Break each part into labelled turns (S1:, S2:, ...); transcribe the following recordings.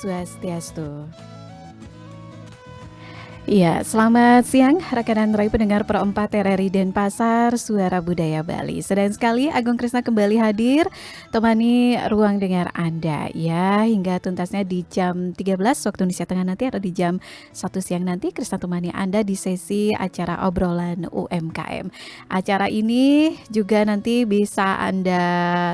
S1: Swastiastu. Iya, selamat siang rekan dan raih pendengar Pro 4 RRI Denpasar, Suara Budaya Bali. Sedang sekali Agung Krisna kembali hadir temani ruang dengar Anda ya, hingga tuntasnya di jam 13 waktu Indonesia Tengah nanti atau di jam 1 siang nanti Krisna temani Anda di sesi acara obrolan UMKM. Acara ini juga nanti bisa Anda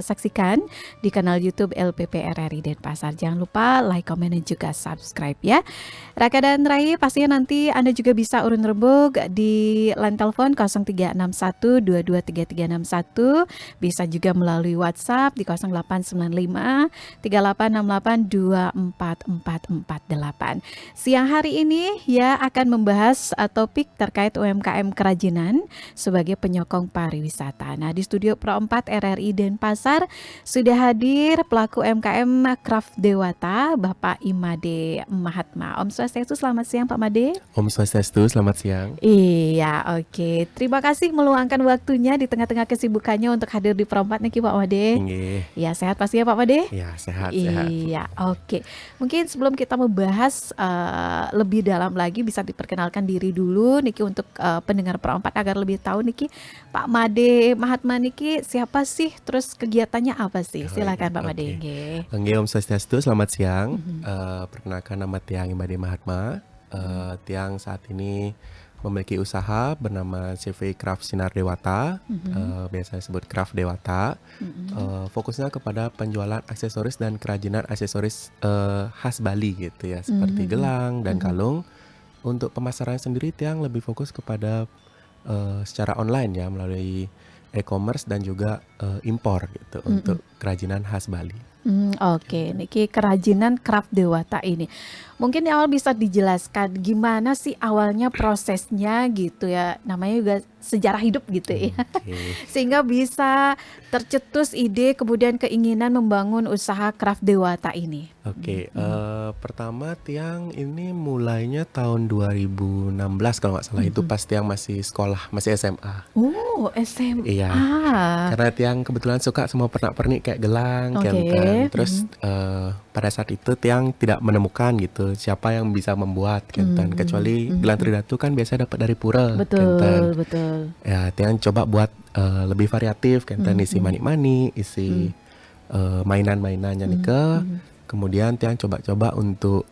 S1: saksikan di kanal YouTube LPP RRI Denpasar. Jangan lupa like, komen, dan juga subscribe ya. Raka dan Rai, pastinya nanti Anda juga bisa urun rembug di line telepon 0361 223361. Bisa juga melalui WhatsApp di 0895 3868 2448. Siang hari ini ya akan membahas topik terkait UMKM kerajinan sebagai penyokong pariwisata. Nah, di studio Pro 4 RRI Denpasar sudah hadir pelaku UMKM Craft Dewata, Bapak Imade Mahatma. Om Swastiastu, selamat siang Pak Made.
S2: Om Swastiastu, selamat siang.
S1: Iya, oke. Terima kasih meluangkan waktunya di tengah-tengah kesibukannya untuk hadir di Pro 4 nih Pak Made. Iya, sehat pasti ya Pak Made?
S2: Iya, sehat.
S1: Iya, oke. Mungkin sebelum kita membahas lebih dalam lagi, bisa diperkenalkan diri dulu Niki untuk pendengar Pro 4 agar lebih tahu Niki Pak Made Mahatma Niki siapa sih, terus kegiatannya apa sih? Silakan Pak Made.
S2: Oke, Om Swastiastu, selamat siang. Perkenalkan, nama Tiang Imade Mahatma. Tiang saat ini memiliki usaha bernama CV Craft Sinar Dewata, biasa disebut Craft Dewata. Fokusnya kepada penjualan aksesoris dan kerajinan aksesoris khas Bali gitu ya, seperti gelang dan kalung. Untuk pemasaran sendiri Tiang lebih fokus kepada secara online ya, melalui e-commerce dan juga impor gitu untuk kerajinan khas Bali.
S1: Oke, niki kerajinan Craft Dewata ini. Mungkin awal bisa dijelaskan gimana sih awalnya prosesnya gitu ya. Namanya juga sejarah hidup gitu ya. Sehingga bisa tercetus ide kemudian keinginan membangun usaha Craft Dewata ini.
S2: Pertama Tiang ini mulainya tahun 2016 kalau nggak salah. Itu pas Tiang masih sekolah, masih SMA.
S1: Oh, SMA.
S2: Iya. Karena Tiang kebetulan suka semua pernak-pernik kayak gelang, kenten. Terus pada saat itu Tiang tidak menemukan gitu siapa yang bisa membuat kenten, kecuali gelang tridatu kan biasa dapat dari pura.
S1: Betul.
S2: Ya, Tiang coba buat lebih variatif, kenten isi manik-manik, isi mainan-mainannya nih ke. Kemudian Tiang coba-coba untuk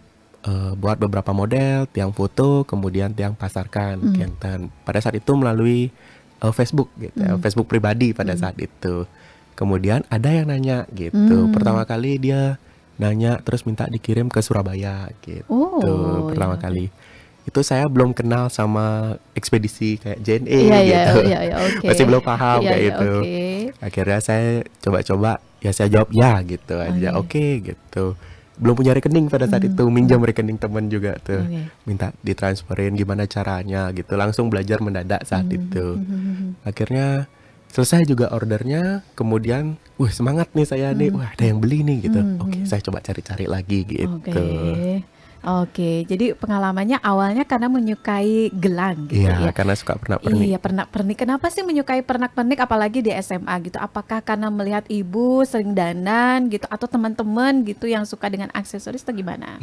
S2: buat beberapa model, Tiang foto, kemudian Tiang pasarkan kenten. Pada saat itu melalui Facebook gitu, Facebook pribadi pada saat itu. Kemudian ada yang nanya gitu. Pertama kali dia nanya terus minta dikirim ke Surabaya gitu. Pertama kali. Itu saya belum kenal sama ekspedisi kayak JNE gitu. Masih belum paham kayak gitu. Akhirnya saya coba-coba, ya saya jawab ya gitu aja. Oke gitu. Belum punya rekening pada saat itu, minjam rekening teman juga tuh. Minta ditransferin gimana caranya gitu. Langsung belajar mendadak saat itu. Akhirnya selesai juga ordernya, kemudian semangat nih saya nih, ada yang beli nih gitu. Oke, saya coba cari-cari lagi gitu.
S1: Oke, jadi pengalamannya awalnya karena menyukai gelang gitu ya.
S2: Iya, karena suka pernak-pernik.
S1: Iya, pernak-pernik. Kenapa sih menyukai pernak-pernik apalagi di SMA gitu? Apakah karena melihat ibu sering dandan gitu atau teman-teman gitu yang suka dengan aksesoris atau gimana?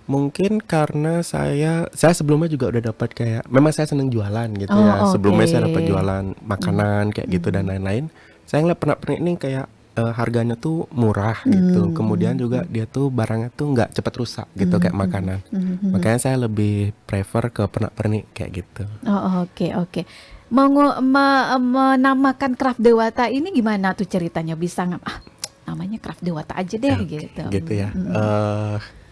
S2: Mungkin karena saya sebelumnya juga udah dapat kayak, memang saya seneng jualan gitu ya. Sebelumnya saya dapat jualan makanan kayak gitu dan lain-lain. Saya ngeliat pernak-pernik ini kayak harganya tuh murah gitu. Kemudian juga dia tuh barangnya tuh nggak cepat rusak gitu kayak makanan. Makanya saya lebih prefer ke pernak-pernik kayak gitu.
S1: Oke. Menamakan Craft Dewata ini gimana tuh ceritanya? Bisa namanya Craft Dewata aja deh gitu.
S2: Gitu ya.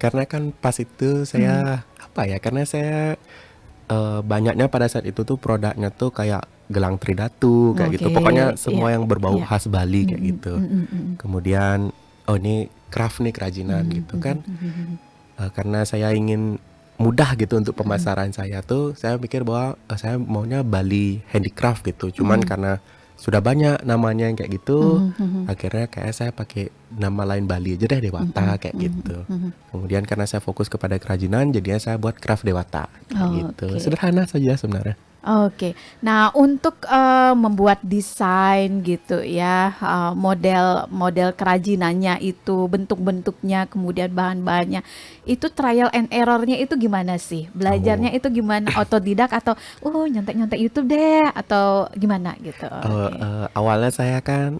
S2: Karena kan pas itu saya karena saya banyaknya pada saat itu tuh produknya tuh kayak gelang tridatu kayak gitu. Pokoknya semua yang berbau khas Bali kayak gitu. Kemudian ini craft nih, kerajinan gitu kan. Karena saya ingin mudah gitu untuk pemasaran saya tuh, saya pikir bahwa saya maunya Bali Handicraft gitu. Cuman karena sudah banyak namanya yang kayak gitu, akhirnya kayak saya pakai nama lain Bali aja deh, Dewata kayak gitu. Kemudian karena saya fokus kepada kerajinan, jadinya saya buat Craft Dewata kayak gitu. Sederhana saja sebenarnya.
S1: Oke. Nah, untuk, membuat desain gitu ya, model-model kerajinannya itu, bentuk-bentuknya, kemudian bahan-bahannya, itu trial and error-nya itu gimana sih? Belajarnya
S2: Oh,
S1: itu gimana? Otodidak atau, nyontek-nyontek YouTube deh, atau gimana gitu? Oke.
S2: awalnya saya kan,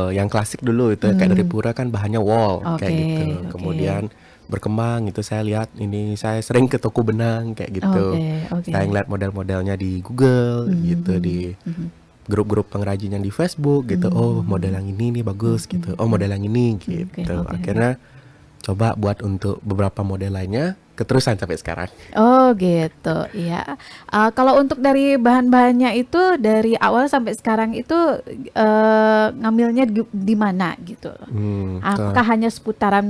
S2: yang klasik dulu itu kayak dari
S1: Mmm,
S2: Pura kan bahannya wol kayak
S1: oke
S2: gitu.
S1: oke.
S2: Kemudian berkembang gitu saya lihat ini saya sering ke toko benang kayak gitu.
S1: Oke oke.
S2: Saya ngeliat model-modelnya di Google
S1: Mhm
S2: gitu,
S1: mhm
S2: di
S1: mhm.
S2: grup-grup pengrajin yang di Facebook gitu. Oh, model
S1: Mmm,
S2: yang ini nih bagus gitu.
S1: mhm
S2: Oh,
S1: mhm.
S2: model yang ini
S1: Oke
S2: gitu.
S1: oke oke.
S2: Akhirnya coba buat untuk beberapa model lainnya, keterusan sampai sekarang.
S1: Oh gitu, iya. Kalau untuk dari bahan-bahannya itu dari awal sampai sekarang itu, ngambilnya di mana gitu?
S2: Ke
S1: Apakah hanya seputaran,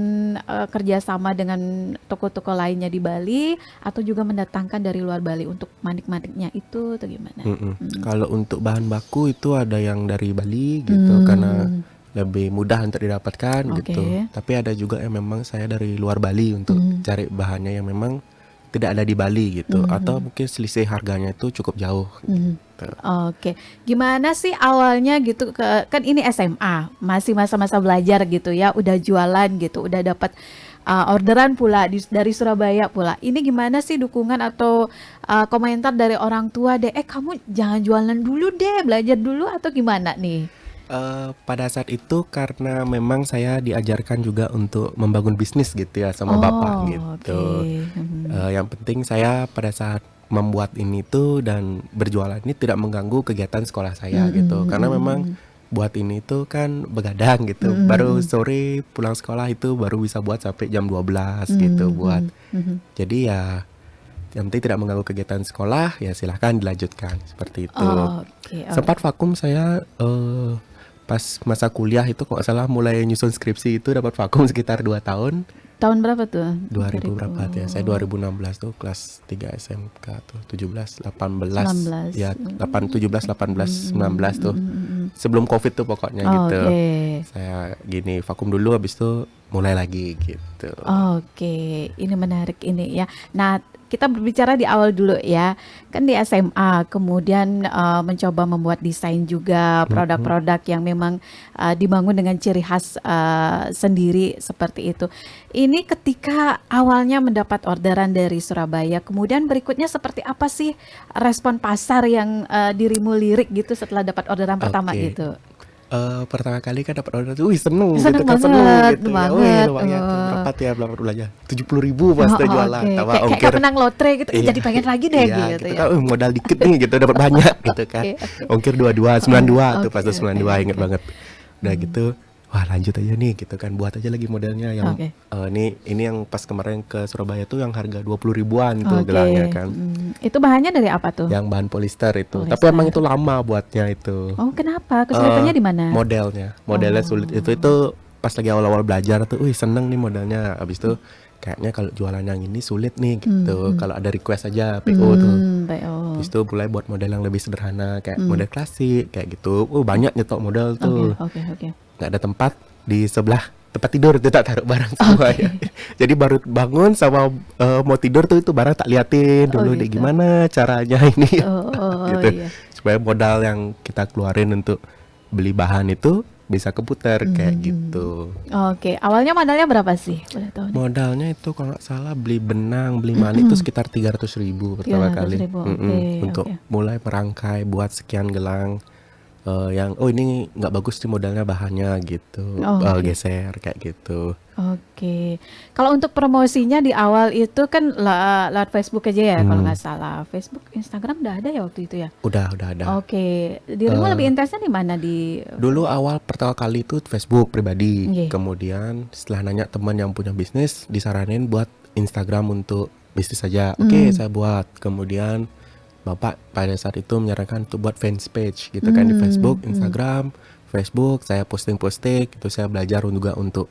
S1: kerjasama dengan toko-toko lainnya di Bali atau juga mendatangkan dari luar Bali untuk manik-maniknya itu atau gimana? Mhm.
S2: Kalau untuk bahan baku itu ada yang dari Bali gitu, karena
S1: Mmm,
S2: lebih mudah untuk didapatkan gitu.
S1: oke.
S2: Tapi ada juga yang memang saya dari luar Bali untuk
S1: Mhm,
S2: cari bahannya yang memang tidak ada di Bali gitu, atau
S1: mhm.
S2: mungkin selisih harganya itu cukup jauh
S1: Mhm.
S2: gitu.
S1: Oke. Gimana sih awalnya gitu kan ini SMA, masih masa-masa belajar gitu ya, udah jualan gitu, udah dapat, orderan pula dari Surabaya pula. Ini gimana sih dukungan atau, komentar dari orang tua deh, kamu jangan jualan dulu deh, belajar dulu," atau gimana nih?
S2: Pada saat itu karena memang saya diajarkan juga untuk membangun bisnis gitu ya sama bapak
S1: Oh,
S2: gitu.
S1: oke. Mhm.
S2: Yang penting saya pada saat membuat ini tuh dan berjualan ini tidak mengganggu kegiatan sekolah saya
S1: Mhm
S2: gitu.
S1: mhm
S2: Karena memang
S1: mhm.
S2: buat ini tuh kan begadang gitu.
S1: Mhm
S2: Baru
S1: mhm.
S2: sore pulang sekolah itu baru bisa buat sampai jam 12 gitu
S1: Mmm,
S2: buat.
S1: mhm mhm.
S2: Jadi ya yang penting tidak mengganggu kegiatan sekolah ya silahkan dilanjutkan seperti itu.
S1: Oke oke.
S2: Sempat vakum saya pas masa kuliah itu kalau nggak salah mulai nyusun skripsi itu dapat vakum sekitar 2 tahun.
S1: Tahun berapa tuh?
S2: 2000 berapa tuh ya? Saya
S1: 2019.
S2: 2016 tuh kelas 3 SMK tuh 17 18 ya 8 17 18 19 tuh. Sebelum Covid tuh pokoknya gitu.
S1: Oke.
S2: Saya gini vakum dulu habis itu mulai lagi gitu.
S1: Oke, ini menarik ini ya. Nah, kita berbicara di awal dulu ya. Kan di SMA, kemudian mencoba membuat desain juga
S2: Mhm.
S1: produk-produk yang memang dibangun dengan ciri khas sendiri seperti itu. Ini ketika awalnya mendapat orderan dari Surabaya, kemudian berikutnya seperti apa sih respon pasar yang dirimu lirik gitu setelah dapat orderan pertama
S2: Oke.
S1: gitu?
S2: Pertama kali kan dapat order tuh, wih seneng gitu
S1: Seneng
S2: kan, seneng
S1: banget,
S2: gitu ya, wih
S1: banget.
S2: lumayan tuh berapa tuh ya berapa bulannya, 70.000 pas
S1: Oh,
S2: tuh
S1: oh,
S2: jualan,
S1: oke.
S2: tambah
S1: Kayak
S2: ongkir.
S1: menang lotre gitu,
S2: Iya,
S1: jadi pengen lagi deh
S2: iya
S1: gitu
S2: gitu
S1: ya.
S2: kan, modal dikit nih gitu dapat banyak gitu kan,
S1: Oke, oke.
S2: ongkir 22
S1: Heeh,
S2: 92 tuh
S1: oke
S2: pas tuh
S1: oke
S2: 92 inget
S1: oke.
S2: banget. Udah
S1: Mhm,
S2: gitu, wah lanjut aja nih gitu kan, buat aja lagi modelnya yang
S1: oke.
S2: ini yang pas kemarin ke Surabaya tuh yang harga 20 ribuan tuh gelangnya
S1: Oke,
S2: kan,
S1: itu bahannya dari apa tuh?
S2: yang bahan polister itu, tapi emang
S1: Polyester.
S2: itu lama buatnya itu.
S1: Oh, kenapa?
S2: eh
S1: Kesulitannya di mana?
S2: modelnya sulit itu
S1: Oh.
S2: pas lagi awal-awal belajar tuh, wih seneng nih modelnya. Habis itu kayaknya kalau jualan yang ini sulit nih gitu.
S1: Mhm.
S2: Kalau ada request aja PO tuh. Habis
S1: PO.
S2: itu mulai buat model yang lebih sederhana kayak
S1: Mmm,
S2: model klasik kayak gitu. Banyak nyetok model
S1: oke
S2: tuh.
S1: oke oke.
S2: Nggak ada tempat di sebelah tempat tidur itu tak taruh barang semua ya.
S1: Oke.
S2: Jadi baru bangun sama mau tidur tuh itu barang tak liatin
S1: Oh,
S2: dulu deh
S1: gitu.
S2: gimana caranya ini
S1: Oh oh oh,
S2: gitu.
S1: iya.
S2: Supaya modal yang kita keluarin untuk beli bahan itu bisa keputar kayak
S1: Mhm.
S2: gitu.
S1: Oke, awalnya modalnya berapa sih? Boleh tahu nih?
S2: Modalnya itu kalau nggak salah beli benang, beli manik itu sekitar 300.000 pertama kali.
S1: 300.000. Oke
S2: Untuk
S1: oke.
S2: mulai merangkai buat sekian gelang yang oh ini nggak bagus nih modalnya bahannya gitu,
S1: Oke.
S2: geser kayak gitu.
S1: Oke. Kalau untuk promosinya di awal itu kan lewat Facebook aja ya kalau
S2: Hmm,
S1: nggak salah. Facebook, Instagram udah ada ya waktu itu ya?
S2: udah ada.
S1: Oke. Dirimu
S2: Eh,
S1: lebih intensnya di mana di
S2: Dulu awal pertama kali itu Facebook pribadi,
S1: nggih.
S2: kemudian setelah nanya teman yang punya bisnis, disaranin buat Instagram untuk bisnis saja. Oke,
S1: Mmm,
S2: saya buat. Kemudian Bapak pada saat itu menyarankan untuk buat fans page gitu kan di
S1: mmm,
S2: Facebook,
S1: mhm,
S2: Instagram, Facebook, saya posting-posting itu saya belajar juga untuk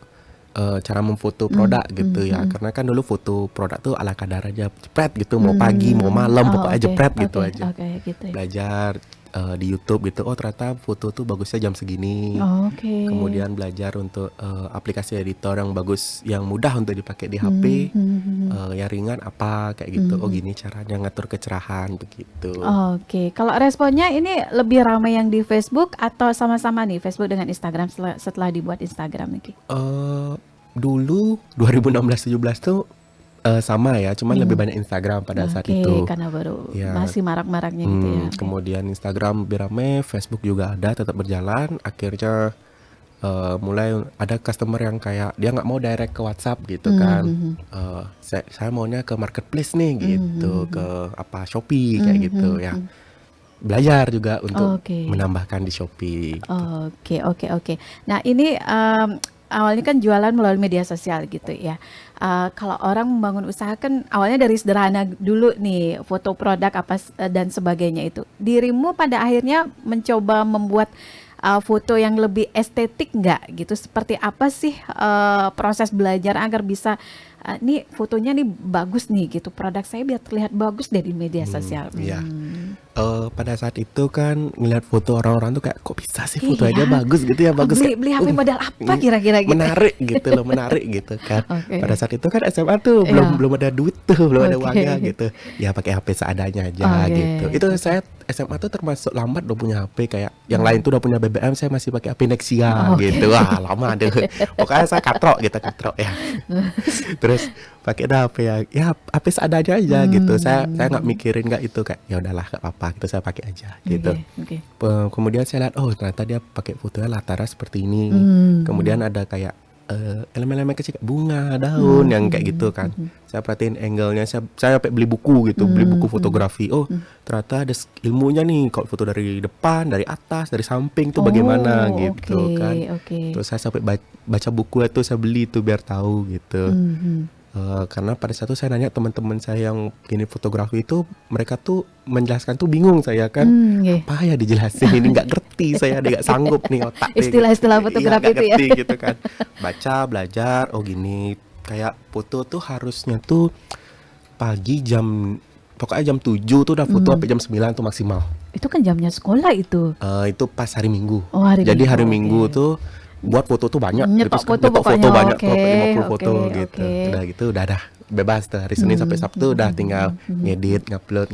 S2: cara memfoto
S1: mmm,
S2: produk
S1: mhm
S2: gitu ya.
S1: mhm.
S2: Karena kan dulu foto produk tuh ala kadar aja, jepret gitu, mau pagi, mau malam,
S1: Oh,
S2: pokoknya
S1: oke
S2: jepret gitu
S1: oke
S2: aja.
S1: oke gitu ya.
S2: Belajar di YouTube gitu. Oh ternyata foto tuh bagusnya jam segini.
S1: Oke.
S2: Kemudian belajar untuk aplikasi editor yang bagus, yang mudah untuk dipakai di HP, yang ringan apa kayak gitu. Oh gini caranya ngatur kecerahan begitu.
S1: Oke, kalau responnya ini lebih ramai yang di Facebook atau sama-sama nih Facebook dengan Instagram setelah dibuat Instagram nih?
S2: Dulu 2016-17 tuh sama ya, cuman lebih banyak Instagram pada saat
S1: Oke,
S2: itu.
S1: karena baru
S2: Ya.
S1: masih marak-maraknya gitu ya. Oke.
S2: Kemudian Instagram lebih rame, Facebook juga ada, tetap berjalan. Akhirnya mulai ada customer yang kayak dia nggak mau direct ke WhatsApp gitu kan. Saya maunya ke marketplace nih gitu, ke apa Shopee kayak gitu ya. Belajar juga untuk
S1: Oke.
S2: menambahkan di Shopee.
S1: Oke. Nah ini awalnya kan jualan melalui media sosial gitu ya. Kalau orang membangun usaha kan awalnya dari sederhana dulu nih, foto produk apa dan sebagainya itu. Dirimu pada akhirnya mencoba membuat foto yang lebih estetik nggak gitu? Seperti apa sih proses belajar agar bisa nih fotonya nih bagus nih gitu, produk saya biar terlihat bagus deh di media sosial.
S2: Iya. Pada saat itu kan ngeliat foto orang-orang tuh kayak kok bisa sih fotonya bagus gitu ya, bagus kayak
S1: Beli HP model apa kira-kira gitu?
S2: menarik gitu loh, menarik gitu kan.
S1: Oke.
S2: Pada saat itu kan SMA tuh belum ada duit tuh, belum ada uangnya gitu. Ya pakai HP seadanya aja gitu. Itu saya SMA tuh termasuk lambat udah punya HP, kayak yang lain tuh udah punya BBM, saya masih pakai HP Nexia gitu. Wah, lama deh. Pokoknya saya katrok ya. Terus pakai HP ya HP seadanya aja gitu. Saya nggak mikirin nggak itu, kayak ya udahlah nggak apa-apa gitu, saya pakai aja gitu.
S1: Oke.
S2: Kemudian saya lihat oh ternyata dia pakai fotonya latarnya seperti ini. Kemudian ada kayak elemen-elemen kecil kayak bunga, daun yang kayak gitu kan. Saya perhatiin angle-nya, saya sampai beli buku gitu, beli buku fotografi. Oh, ternyata ada ilmunya nih kalau foto dari depan, dari atas, dari samping tuh bagaimana gitu kan. Terus saya sampai baca buku itu, saya beli itu biar tahu gitu. Karena pada saat itu saya nanya teman-teman saya yang ini fotografi itu, mereka tuh menjelaskan tuh bingung saya kan. Apa ya dijelasin ini, nggak ngerti saya, nggak sanggup nih otak.
S1: Istilah-istilah fotografi itu ya.
S2: Gitu kan. Baca, belajar, oh gini, kayak foto tuh harusnya tuh pagi pokoknya jam 7 tuh udah foto sampai jam 9 tuh maksimal.
S1: Itu kan jamnya sekolah itu.
S2: Itu pas hari Minggu.
S1: Jadi
S2: hari Minggu tuh buat foto tuh banyak,
S1: nyetok foto
S2: banyak, 50 foto gitu.
S1: Okay.
S2: Udah gitu udah bebas tuh hari Senin sampai Sabtu udah tinggal ngedit, ngupload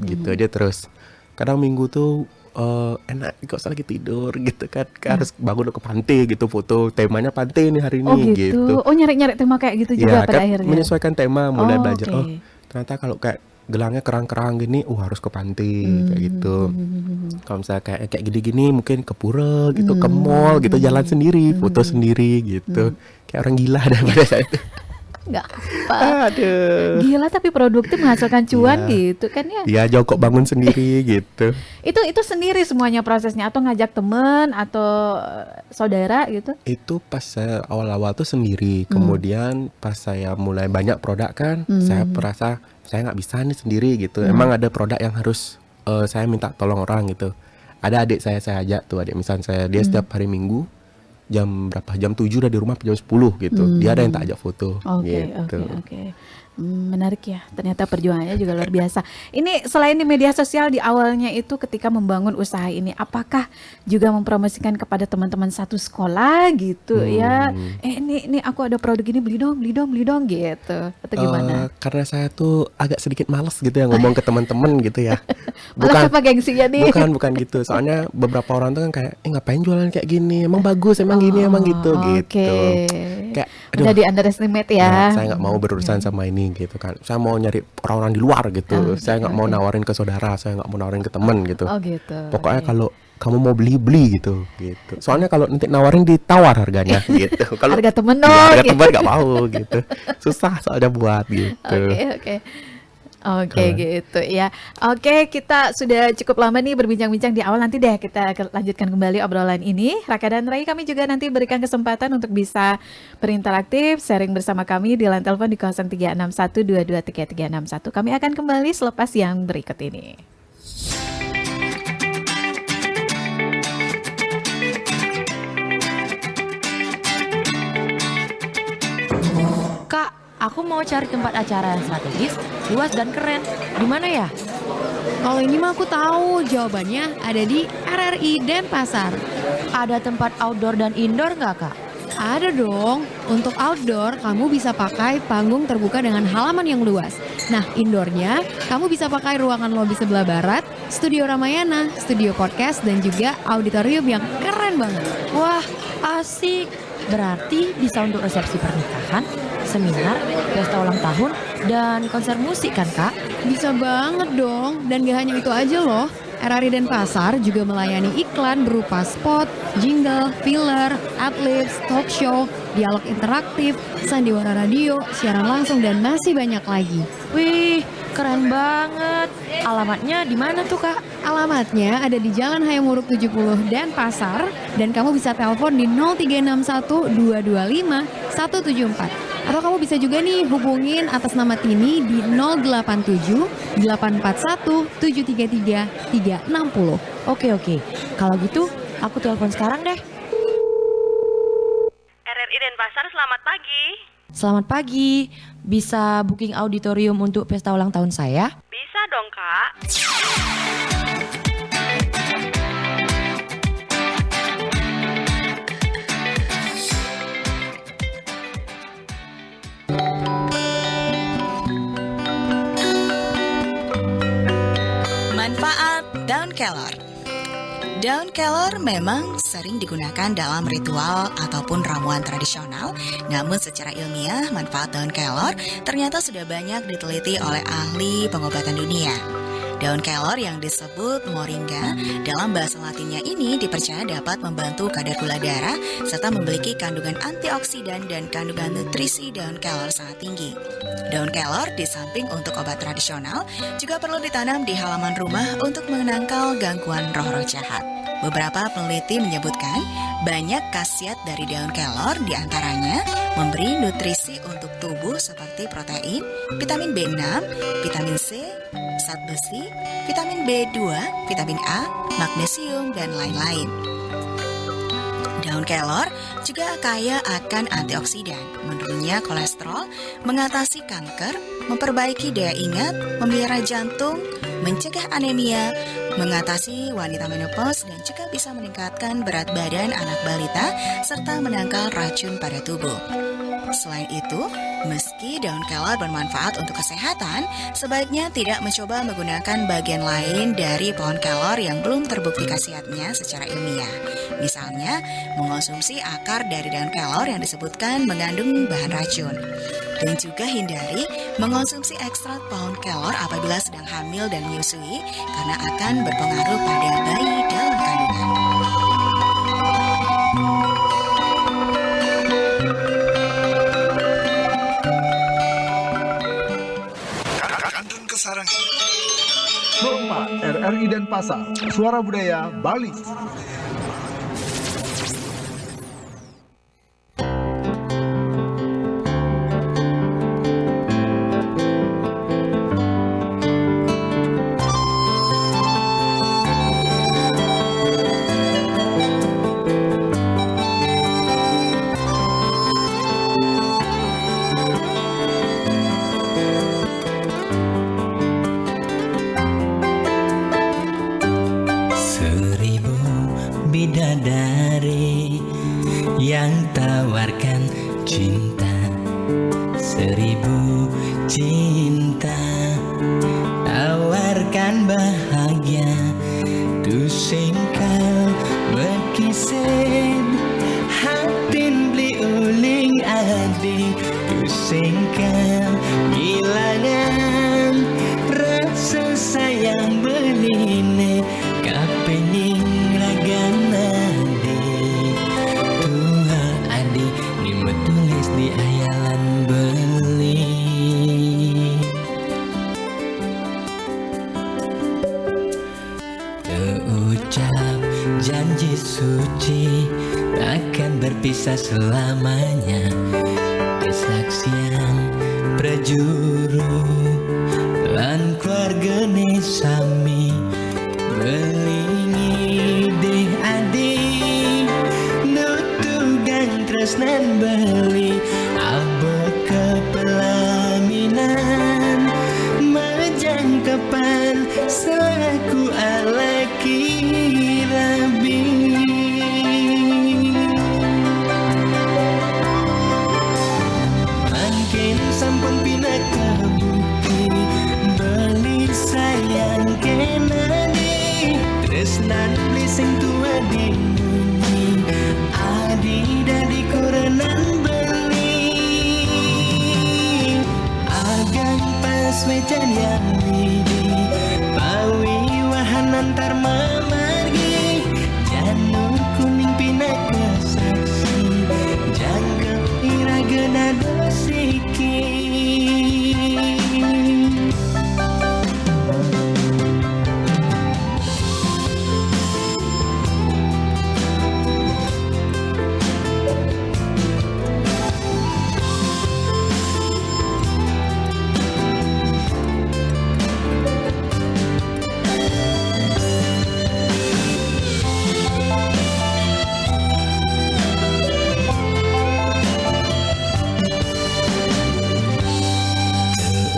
S2: gitu aja terus. Kadang Minggu tuh enak kok lagi tidur gitu kan, harus bangun ke pantai gitu, foto temanya pantai nih hari ini gitu.
S1: Oh nyari-nyari tema kayak gitu juga pada
S2: kan,
S1: akhirnya.
S2: Menyesuaikan tema, mulai belajar. Oh ternyata kalau kayak gelangnya kerang-kerang gini, harus ke pantai kayak gitu. Kalau misalnya kayak gini-gini mungkin ke pura gitu, ke mall gitu, jalan sendiri, foto sendiri gitu. Kayak orang gila daripada saya itu.
S1: Nggak apa.
S2: Aduh.
S1: Gila tapi produktif menghasilkan cuan gitu kan ya.
S2: Iya, jongkok bangun sendiri gitu.
S1: Itu sendiri semuanya prosesnya atau ngajak temen atau saudara gitu?
S2: Itu pas saya awal-awal tuh sendiri. Kemudian pas saya mulai banyak produk kan, saya merasa saya nggak bisa nih sendiri gitu. Emang ada produk yang harus saya minta tolong orang gitu. Ada adik saya ajak tuh, adik misalnya saya, dia setiap hari Minggu jam berapa? Jam 7 udah di rumah, jam 10 gitu. Dia ada yang tak ajak foto gitu.
S1: Oke. Menarik ya, ternyata perjuangannya juga luar biasa. Ini selain di media sosial di awalnya itu ketika membangun usaha ini, apakah juga mempromosikan kepada teman-teman satu sekolah gitu ya? Ini aku ada produk ini, beli dong gitu. Atau gimana?
S2: Karena saya tuh agak sedikit males gitu ya ngomong ke teman-teman gitu ya.
S1: Bukan apa gengsinya nih?
S2: Bukan gitu. Soalnya beberapa orang tuh kan kayak ngapain jualan kayak gini? Emang bagus, emang gini, emang gitu gitu. Kayak
S1: udah di underestimate ya.
S2: Saya nggak mau berurusan sama ini gitu kan. Saya mau nyari orang-orang di luar gitu. Saya nggak mau nawarin ke saudara, saya nggak mau nawarin ke teman gitu.
S1: Gitu.
S2: Pokoknya kalau kamu mau beli gitu. Soalnya kalau nanti nawarin ditawar harganya gitu. Kalau
S1: harga temen
S2: harga temen nggak mau gitu. Susah soalnya buat gitu.
S1: Oke gitu ya. Oke, kita sudah cukup lama nih berbincang-bincang di awal. Nanti deh kita lanjutkan kembali obrolan ini. Raka dan Rai, kami juga nanti berikan kesempatan untuk bisa berinteraktif, sharing bersama kami di line telepon di 0361223361. Kami akan kembali selepas yang berikut ini.
S3: Kak, aku mau cari tempat acara yang strategis, luas dan keren. Di mana ya? Kalau ini mah aku tahu jawabannya ada di RRI Denpasar.
S4: Ada tempat outdoor dan indoor nggak, Kak?
S3: Ada dong. Untuk outdoor, kamu bisa pakai panggung terbuka dengan halaman yang luas. Nah, indoornya, kamu bisa pakai ruangan lobi sebelah barat, studio Ramayana, studio podcast, dan juga auditorium yang keren banget.
S4: Wah, asik. Berarti bisa untuk resepsi pernikahan, seminar, pesta ulang tahun, dan konser musik kan, Kak?
S3: Bisa banget dong. Dan gak hanya itu aja loh. RRI Denpasar juga melayani iklan berupa spot, jingle, filler, adlibs, talk show, dialog interaktif, sandiwara radio, siaran langsung, dan masih banyak lagi.
S4: Wih, keren banget. Alamatnya di mana tuh, Kak?
S3: Alamatnya ada di Jalan Hayamuruk 70 Denpasar, dan kamu bisa telepon di 0361 225 174. Atau kamu bisa juga nih hubungin atas nama Tini di 087 841 733 360.
S4: Oke. Kalau gitu, aku telepon sekarang deh.
S5: RRI Denpasar, selamat pagi.
S4: Selamat pagi. Bisa booking auditorium untuk pesta ulang tahun saya?
S5: Bisa dong, Kak.
S6: Manfaat daun kelor. Daun kelor memang sering digunakan dalam ritual ataupun ramuan tradisional, namun secara ilmiah manfaat daun kelor ternyata sudah banyak diteliti oleh ahli pengobatan dunia. Daun kelor yang disebut moringa dalam bahasa latinnya ini dipercaya dapat membantu kadar gula darah serta memiliki kandungan antioksidan dan kandungan nutrisi daun kelor sangat tinggi. Daun kelor di samping untuk obat tradisional juga perlu ditanam di halaman rumah untuk menangkal gangguan roh-roh jahat. Beberapa peneliti menyebutkan banyak khasiat dari daun kelor diantaranya memberi nutrisi untuk tubuh seperti protein, vitamin B6, vitamin C, zat besi, vitamin B2, vitamin A, magnesium, dan lain-lain. Daun kelor juga kaya akan antioksidan, menurunnya kolesterol, mengatasi kanker, memperbaiki daya ingat, memelihara jantung, mencegah anemia, mengatasi wanita menopause, dan juga bisa meningkatkan berat badan anak balita serta menangkal racun pada tubuh. Selain itu, meski daun kelor bermanfaat untuk kesehatan, sebaiknya tidak mencoba menggunakan bagian lain dari pohon kelor yang belum terbukti khasiatnya secara ilmiah. Misalnya, mengonsumsi akar dari daun kelor yang disebutkan mengandung bahan racun. Dan juga hindari mengonsumsi ekstrak pohon kelor apabila sedang hamil dan menyusui karena akan berpengaruh pada bayi dalam kandungan.
S7: Kandun Kesarangan. Hormat RRI Denpasar, Suara Budaya Bali.
S8: Bidadari yang tawarkan cinta, 1000 cinta tawarkan bahagia, tu singkal berkisah hatin beli uling adi, tu singkal gilangan rasa sayang beline kapening ragana di ayalan beli. Terucap janji suci takkan berpisah selamanya, kesaksian prajuru lan keluargane sami belingi deh adi nutugan tresnan beli abe kepelaminan majang kapan hujan yang lidi pawi wahanan tar memargi janur kuning pinaka saksi jangkep iragena dosiki.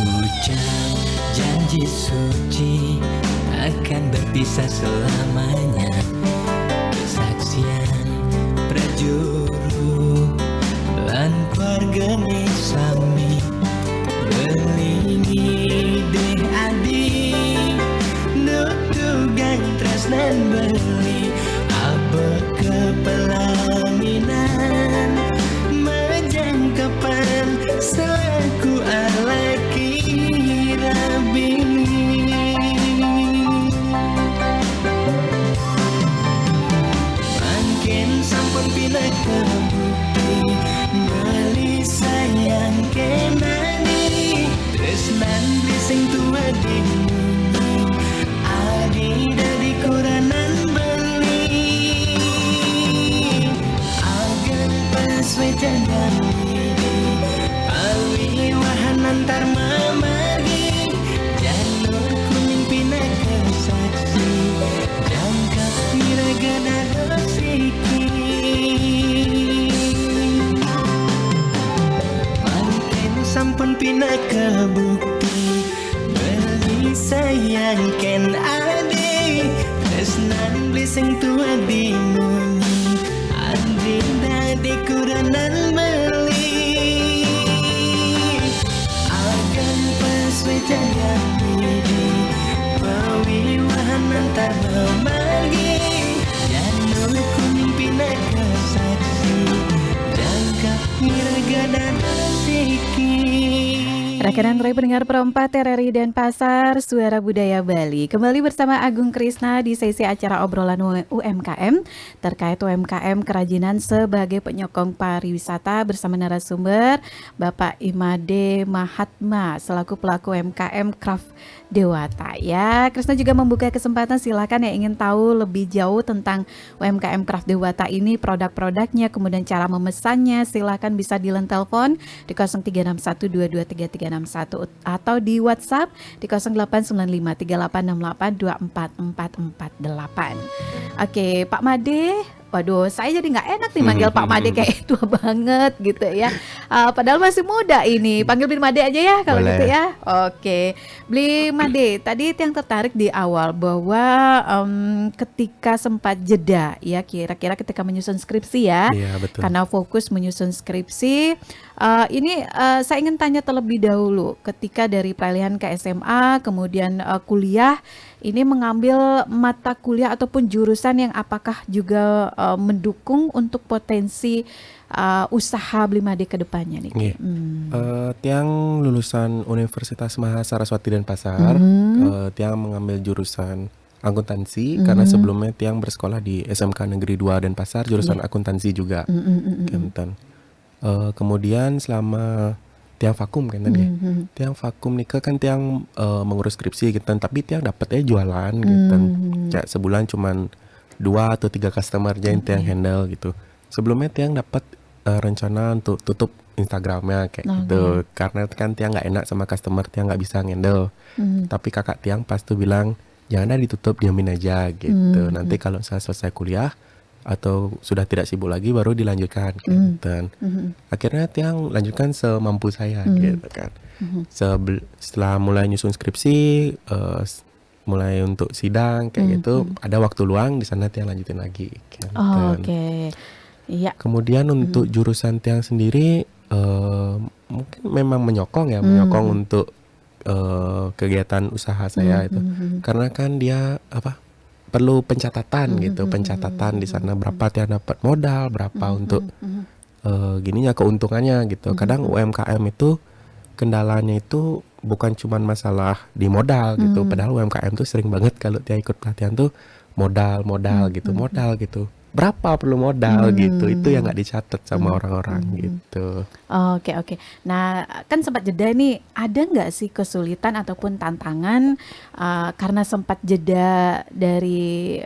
S8: Ucap janji suci akan berpisah selamanya. Kesaksian prajuru lan keluargane sami belingi deh adi nutugang tresnan beli apa kepelaminan menjangkapan selaku alaki rabi. Mungkin sampun pindah ke bukti beli sayang kenani tresnan bising tua dimuni adi dari kuranan beli agar pas wejangan diri pawi wahanan tar memargi janur kuning pinaka saksi jangkap iragana dosiki. Mungkin sampun pinaka bukti beli sayang ken adi tresnan blising tua dimuni adi dari kuranan beli akan pas wejangan diri pawi wahanan tar memargi janur kuning pinaka saksi jangkap iragana dosiki.
S1: Rekan Roy pendengar perempat TRRI Denpasar, Suara Budaya Bali. Kembali bersama Agung Krisna di sesi acara obrolan UMKM terkait UMKM kerajinan sebagai penyokong pariwisata bersama narasumber Bapak Imade Mahatma selaku pelaku UMKM Craft Dewata. Ya, Krisna juga membuka kesempatan, silakan yang ingin tahu lebih jauh tentang UMKM Craft Dewata ini, produk-produknya, kemudian cara memesannya, silakan bisa di line telepon di 0361223361 atau di WhatsApp di 089538682448. Oke, Pak Made. Waduh, saya jadi nggak enak nih manggil Pak Made kayak tua banget gitu ya. Padahal masih muda ini. Panggil Bli Made aja ya kalau
S2: Boleh.
S1: gitu ya. Oke, Bli Made. Tadi yang tertarik di awal bahwa ketika sempat jeda ya, kira-kira ketika menyusun skripsi ya.
S2: Iya, betul.
S1: Karena fokus menyusun skripsi. Ini saya ingin tanya terlebih dahulu, ketika dari peralihan ke SMA, kemudian kuliah, ini mengambil mata kuliah ataupun jurusan yang apakah juga mendukung untuk potensi usaha Bli Made ke depannya nih?
S2: Nggih. Tiang lulusan Universitas Mahasaraswati Denpasar, tiang mengambil jurusan akuntansi karena sebelumnya tiang bersekolah di SMK Negeri 2 Denpasar jurusan akuntansi juga. Kenten. Kemudian selama tiang vakum kan ya. Tiang vakum nih kan tiang mengurus skripsi gitu, tapi tiang dapetnya jualan gitu. Kayak sebulan cuman 2 atau 3 customer aja yang tiang handle gitu. Sebelumnya tiang dapat rencana untuk tutup Instagramnya kayak gitu. Karena kan tiang nggak enak sama customer, tiang nggak bisa handle. Tapi kakak tiang pas tuh bilang jangan ditutup, diamin aja gitu. Nanti kalau saya selesai kuliah atau sudah tidak sibuk lagi baru dilanjutkan gitu. Akhirnya tiang lanjutkan semampu saya gitu kan. Setelah mulai nyusun skripsi, mulai untuk sidang kayak gitu, ada waktu luang di sana tiang lanjutin lagi gitu.
S1: Oke. Iya.
S2: Kemudian untuk jurusan tiang sendiri mungkin memang menyokong untuk kegiatan usaha saya itu. Karena kan dia perlu pencatatan gitu, pencatatan di sana berapa tiang dapat modal, berapa untuk gininya keuntungannya gitu. Kadang UMKM itu kendalanya itu bukan cuman masalah di modal gitu. Padahal UMKM tuh sering banget kalau dia ikut pelatihan tuh modal gitu. Berapa perlu modal gitu. Itu yang nggak dicatat sama orang-orang gitu.
S1: Oke. Nah, kan sempat jeda nih, ada nggak sih kesulitan ataupun tantangan karena sempat jeda dari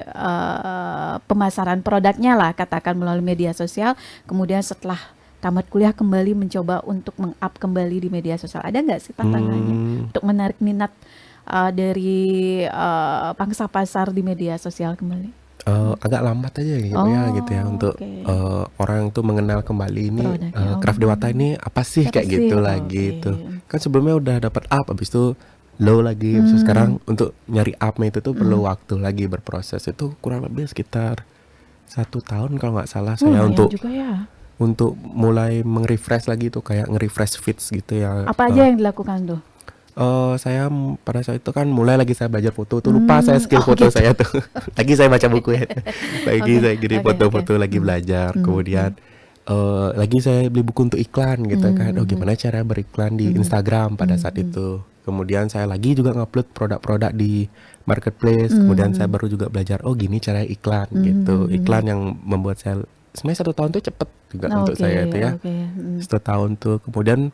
S1: pemasaran produknya lah, katakan melalui media sosial, kemudian setelah tamat kuliah kembali mencoba untuk meng-up kembali di media sosial. Ada nggak sih tantangannya untuk menarik minat dari pangsa pasar di media sosial kembali?
S2: Agak lambat aja gitu ya untuk orang tuh mengenal kembali ini
S1: Produknya,
S2: Craft Dewata ini apa sih
S1: Apa
S2: kayak
S1: sih?
S2: gitu
S1: Oh,
S2: lagi
S1: oke.
S2: itu. Kan sebelumnya udah dapat up, habis itu low lagi, habis itu sekarang untuk nyari upnya itu tuh perlu waktu lagi berproses. Itu kurang lebih sekitar 1 tahun kalau nggak salah saya
S1: Lumayan
S2: untuk
S1: juga ya.
S2: mulai meng-refresh lagi tuh, kayak nge-refresh feeds gitu ya.
S1: Apa aja yang dilakukan tuh?
S2: Saya pada saat itu kan mulai lagi saya belajar foto tuh, lupa saya skill foto saya tuh. Lagi saya baca buku ya. Lagi
S1: Oke,
S2: saya gini
S1: oke,
S2: foto-foto lagi belajar. Kemudian lagi saya beli buku untuk iklan gitu kan. Gimana cara beriklan di Instagram pada saat itu. Kemudian saya lagi juga ngupload produk-produk di marketplace. Kemudian saya baru juga belajar gini cara iklan gitu. Iklan yang membuat saya sebenarnya 1 tahun tuh cepet juga untuk saya itu ya. 1 tahun tuh. Kemudian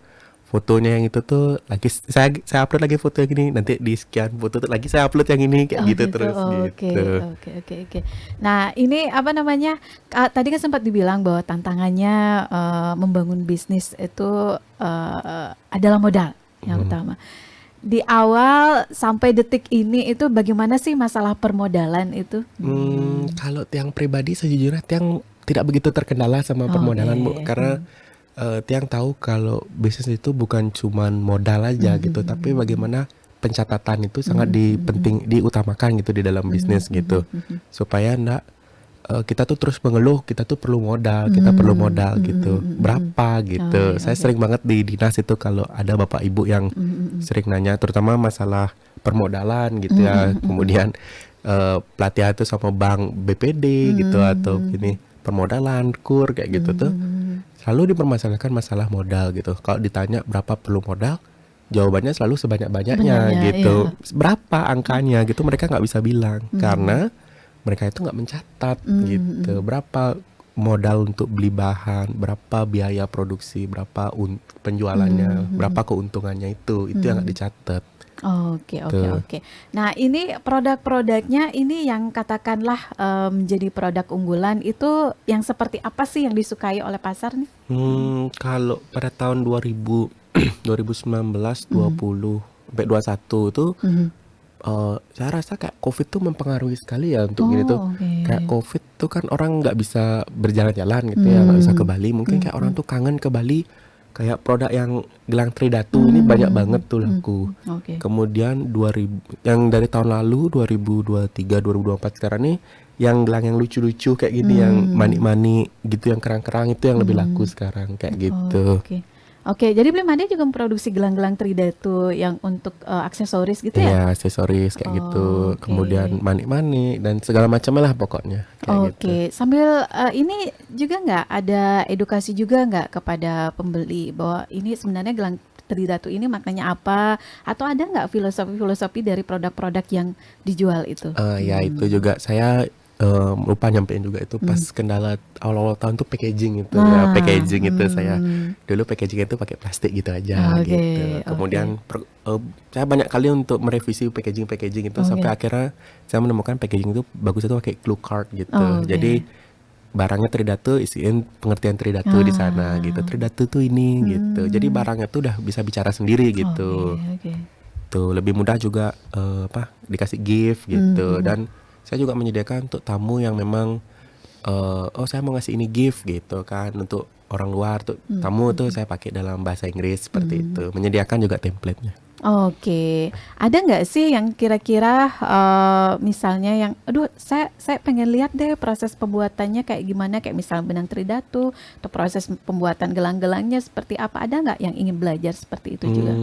S2: fotonya yang itu tuh lagi saya upload lagi foto yang ini, nanti di sekian foto tuh lagi saya upload yang ini kayak gitu terus gitu.
S1: Oke. Nah, ini apa namanya? Tadi kan sempat dibilang bahwa tantangannya membangun bisnis itu adalah modal yang utama. Di awal sampai detik ini itu bagaimana sih masalah permodalan itu?
S2: Kalau Tiang pribadi sejujurnya Tiang tidak begitu terkendala sama permodalan Bu, karena Tiang tahu kalau bisnis itu bukan cuman modal aja gitu, tapi bagaimana pencatatan itu sangat diutamakan gitu di dalam bisnis gitu, supaya kita tuh terus mengeluh kita tuh perlu modal, kita perlu modal gitu, berapa gitu. Saya sering banget di dinas itu kalau ada bapak ibu yang sering nanya, terutama masalah permodalan gitu ya, kemudian pelatihan itu sama bank BPD gitu atau ini permodalan kur kayak gitu tuh selalu dipermasalahkan masalah modal gitu. Kalau ditanya berapa perlu modal, jawabannya selalu sebanyak-banyaknya gitu. Berapa angkanya gitu mereka nggak bisa bilang karena mereka itu nggak mencatat gitu. Berapa modal untuk beli bahan, berapa biaya produksi, berapa penjualannya, berapa keuntungannya itu yang nggak dicatat.
S1: Oke. Nah, ini produk-produknya ini yang katakanlah menjadi produk unggulan itu yang seperti apa sih yang disukai oleh pasar nih?
S2: Kalau pada tahun 2019, 20 sampai 21 itu saya rasa kayak COVID tuh mempengaruhi sekali ya untuk gini tuh. Kayak COVID tuh kan orang nggak bisa berjalan-jalan gitu ya, nggak bisa ke Bali. Mungkin kayak orang tuh kangen ke Bali. Kayak produk yang gelang Tridatu ini banyak banget tuh laku. Kemudian 2000 yang dari tahun lalu 2023 2024 sekarang nih yang gelang yang lucu-lucu kayak gini yang manik-manik gitu, yang kerang-kerang itu yang lebih laku sekarang kayak gitu.
S1: Oke, jadi Blim Hadi juga memproduksi gelang-gelang Tridatu yang untuk aksesoris gitu ya?
S2: Iya, aksesoris kayak gitu. Kemudian manik-manik dan segala macam lah pokoknya kayak gitu.
S1: Sambil ini juga nggak ada edukasi juga nggak kepada pembeli bahwa ini sebenarnya gelang Tridatu ini maknanya apa, atau ada nggak filosofi dari produk-produk yang dijual itu?
S2: Ya itu juga saya lupa nyampein juga itu pas kendala awal-awal tahun tuh packaging itu ya, packaging itu saya dulu packaging itu pakai plastik gitu aja gitu. Kemudian saya banyak kali untuk merevisi packaging itu sampai akhirnya saya menemukan packaging itu bagus itu pakai clue card gitu. Jadi barangnya Tridatu, isiin pengertian Tridatu di sana gitu. Tridatu tuh ini gitu. Jadi barangnya tuh udah bisa bicara sendiri gitu. Tuh lebih mudah juga dikasih gift gitu. Dan saya juga menyediakan untuk tamu yang memang saya mau ngasih ini gift gitu kan, untuk orang luar tuh tamu tuh saya pakai dalam bahasa Inggris seperti itu, menyediakan juga template-nya.
S1: Ada nggak sih yang kira-kira misalnya yang, aduh saya pengen lihat deh proses pembuatannya kayak gimana, kayak misalnya benang Tridatu atau proses pembuatan gelang-gelangnya seperti apa, ada nggak yang ingin belajar seperti itu juga?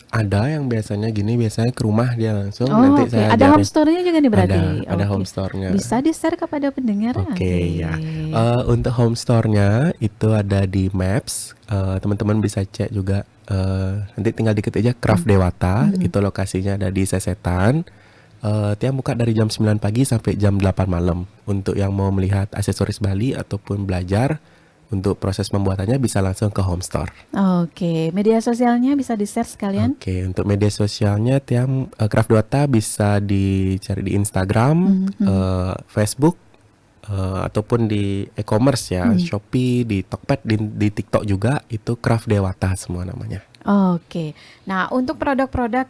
S2: Ada yang biasanya ke rumah dia langsung nanti saya
S1: ada
S2: ajarin.
S1: home store-nya juga nih berarti?
S2: Ada home store-nya.
S1: Bisa di-share kepada pendengar?
S2: Ya. Untuk home store-nya itu ada di Maps. teman-teman bisa cek juga, nanti tinggal dikit aja Craft Dewata, itu lokasinya ada di Sesetan. Tiang buka dari jam 9 pagi sampai jam 8 malam. Untuk yang mau melihat aksesoris Bali ataupun belajar untuk proses pembuatannya bisa langsung ke home store.
S1: Oke, media sosialnya bisa di-share sekalian.
S2: Oke, untuk media sosialnya Tiang Craft Dewata bisa dicari di Instagram, Facebook, ataupun di e-commerce ya, Shopee, di Tokped, di TikTok juga, itu Craft Dewata semua namanya.
S1: Oke, nah untuk produk-produk